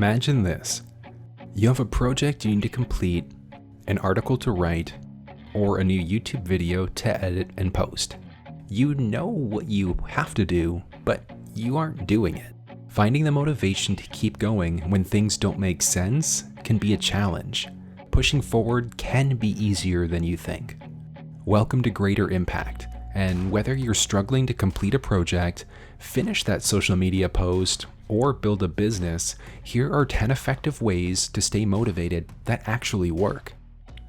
Imagine this. You have a project you need to complete, an article to write, or a new YouTube video to edit and post. You know what you have to do, but you aren't doing it. Finding the motivation to keep going when things don't make sense can be a challenge. Pushing forward can be easier than you think. Welcome to Greater Impact, and whether you're struggling to complete a project, finish that social media post, or build a business, here are 10 effective ways to stay motivated that actually work.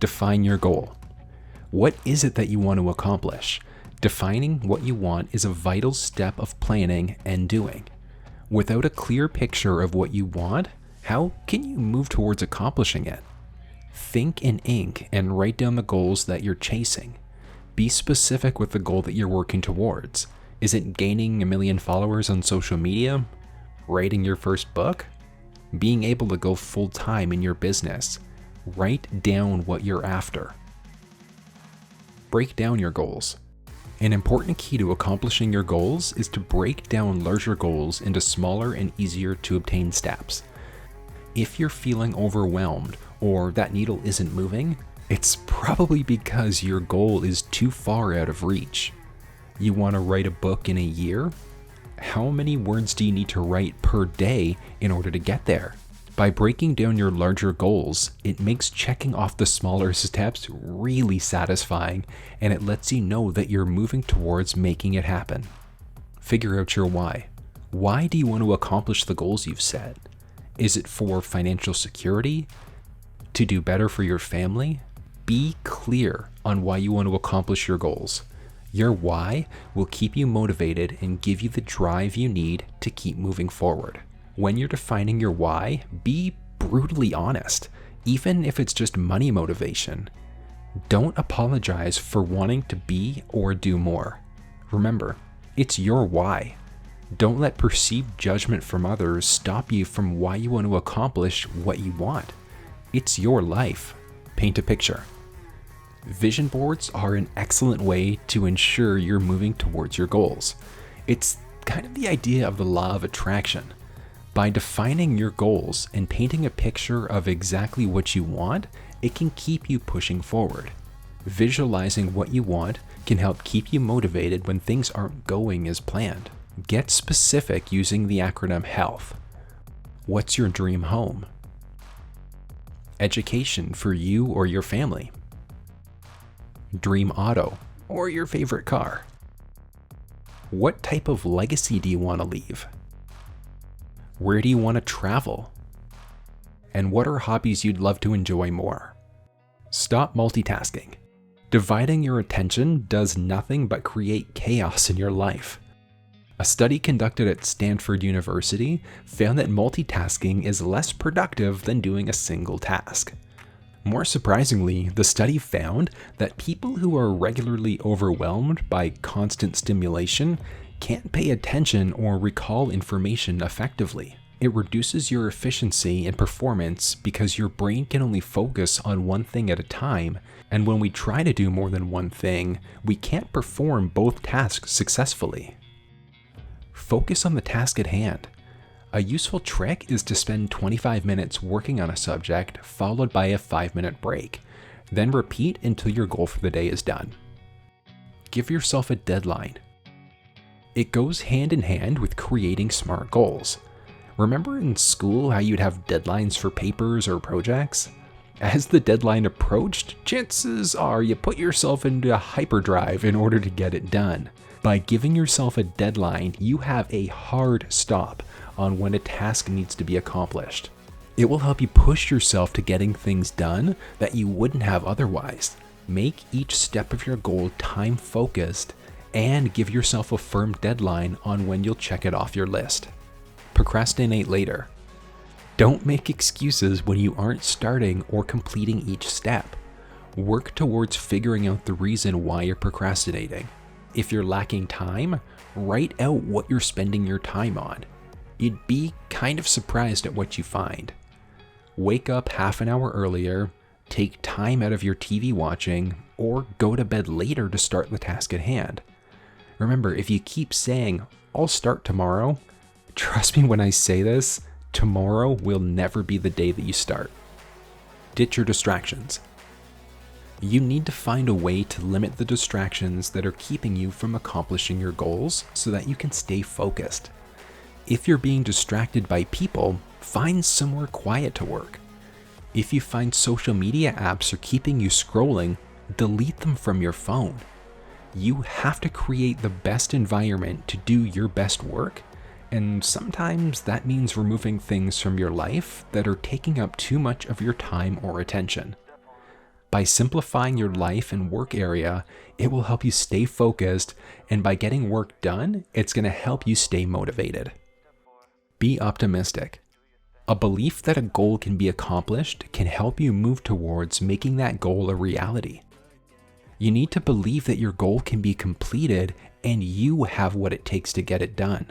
Define your goal. What is it that you want to accomplish? Defining what you want is a vital step of planning and doing. Without a clear picture of what you want, how can you move towards accomplishing it? Think in ink and write down the goals that you're chasing. Be specific with the goal that you're working towards. Is it gaining 1 million followers on social media? Writing your first book? Being able to go full time in your business? Write down what you're after. Break down your goals. An important key to accomplishing your goals is to break down larger goals into smaller and easier to obtain steps. If you're feeling overwhelmed or that needle isn't moving, it's probably because your goal is too far out of reach. You want to write a book in a year? How many words do you need to write per day in order to get there? By breaking down your larger goals, it makes checking off the smaller steps really satisfying, and it lets you know that you're moving towards making it happen. Figure out your why. Why do you want to accomplish the goals you've set? Is it for financial security? To do better for your family? Be clear on why you want to accomplish your goals. Your why will keep you motivated and give you the drive you need to keep moving forward. When you're defining your why, be brutally honest, even if it's just money motivation. Don't apologize for wanting to be or do more. Remember, it's your why. Don't let perceived judgment from others stop you from why you want to accomplish what you want. It's your life. Paint a picture. Vision boards are an excellent way to ensure you're moving towards your goals. It's kind of the idea of the law of attraction. By defining your goals and painting a picture of exactly what you want, it can keep you pushing forward. Visualizing what you want can help keep you motivated when things aren't going as planned. Get specific using the acronym HEALTH. What's your dream home? Education for you or your family? Dream auto or your favorite car? What type of legacy do you want to leave? Where do you want to travel? And what are hobbies you'd love to enjoy more? Stop multitasking. Dividing your attention does nothing but create chaos in your life. A study conducted at Stanford University found that multitasking is less productive than doing a single task. More surprisingly, the study found that people who are regularly overwhelmed by constant stimulation can't pay attention or recall information effectively. It reduces your efficiency and performance because your brain can only focus on one thing at a time, and when we try to do more than one thing, we can't perform both tasks successfully. Focus on the task at hand. A useful trick is to spend 25 minutes working on a subject, followed by a 5-minute break. Then repeat until your goal for the day is done. Give yourself a deadline. It goes hand in hand with creating smart goals. Remember in school how you'd have deadlines for papers or projects? As the deadline approached, chances are you put yourself into hyperdrive in order to get it done. By giving yourself a deadline, you have a hard stop on when a task needs to be accomplished. It will help you push yourself to getting things done that you wouldn't have otherwise. Make each step of your goal time-focused and give yourself a firm deadline on when you'll check it off your list. Procrastinate later. Don't make excuses when you aren't starting or completing each step. Work towards figuring out the reason why you're procrastinating. If you're lacking time, write out what you're spending your time on. You'd be kind of surprised at what you find. Wake up half an hour earlier, take time out of your TV watching, or go to bed later to start the task at hand. Remember, if you keep saying, "I'll start tomorrow," trust me when I say this, Tomorrow will never be the day that you start. Ditch your distractions. You need to find a way to limit the distractions that are keeping you from accomplishing your goals so that you can stay focused. If you're being distracted by people, find somewhere quiet to work. If you find social media apps are keeping you scrolling, delete them from your phone. You have to create the best environment to do your best work, and sometimes that means removing things from your life that are taking up too much of your time or attention. By simplifying your life and work area, it will help you stay focused, and by getting work done, it's going to help you stay motivated. Be optimistic. A belief that a goal can be accomplished can help you move towards making that goal a reality. You need to believe that your goal can be completed and you have what it takes to get it done.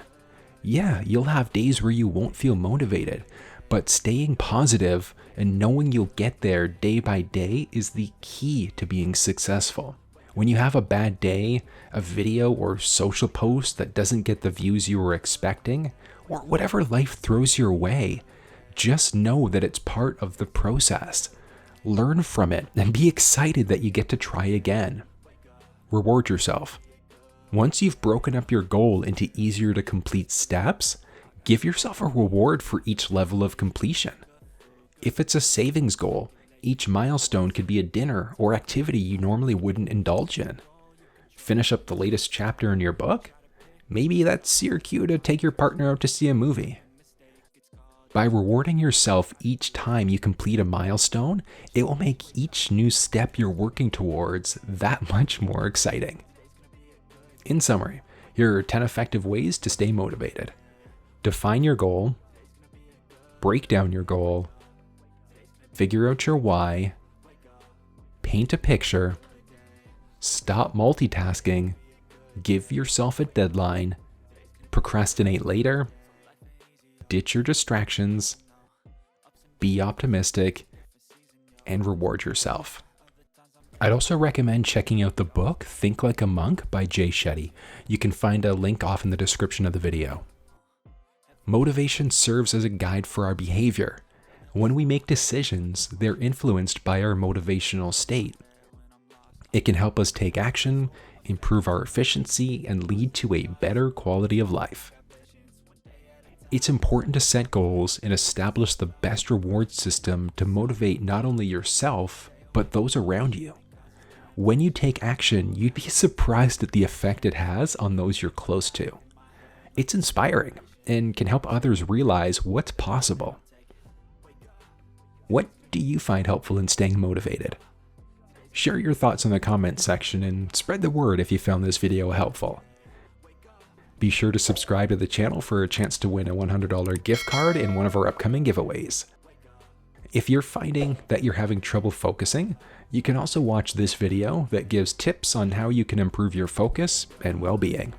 Yeah, you'll have days where you won't feel motivated, but staying positive and knowing you'll get there day by day is the key to being successful. When you have a bad day, a video or social post that doesn't get the views you were expecting, or whatever life throws your way, just know that it's part of the process. Learn from it and be excited that you get to try again. Reward yourself. Once you've broken up your goal into easier to complete steps, give yourself a reward for each level of completion. If it's a savings goal, each milestone could be a dinner or activity you normally wouldn't indulge in. Finish up the latest chapter in your book? Maybe that's your cue to take your partner out to see a movie. By rewarding yourself each time you complete a milestone, it will make each new step you're working towards that much more exciting. In summary, here are 10 effective ways to stay motivated. Define your goal, break down your goal, figure out your why, paint a picture, stop multitasking, give yourself a deadline, procrastinate later, ditch your distractions, be optimistic, and reward yourself. I'd also recommend checking out the book Think Like a Monk by Jay Shetty. You can find a link off in the description of the video. Motivation serves as a guide for our behavior. When we make decisions, they're influenced by our motivational state. It can help us take action, improve our efficiency, and lead to a better quality of life. It's important to set goals and establish the best reward system to motivate not only yourself, but those around you. When you take action, you'd be surprised at the effect it has on those you're close to. It's inspiring and can help others realize what's possible. What do you find helpful in staying motivated? Share your thoughts in the comments section and spread the word if you found this video helpful. Be sure to subscribe to the channel for a chance to win a $100 gift card in one of our upcoming giveaways. If you're finding that you're having trouble focusing, you can also watch this video that gives tips on how you can improve your focus and well-being.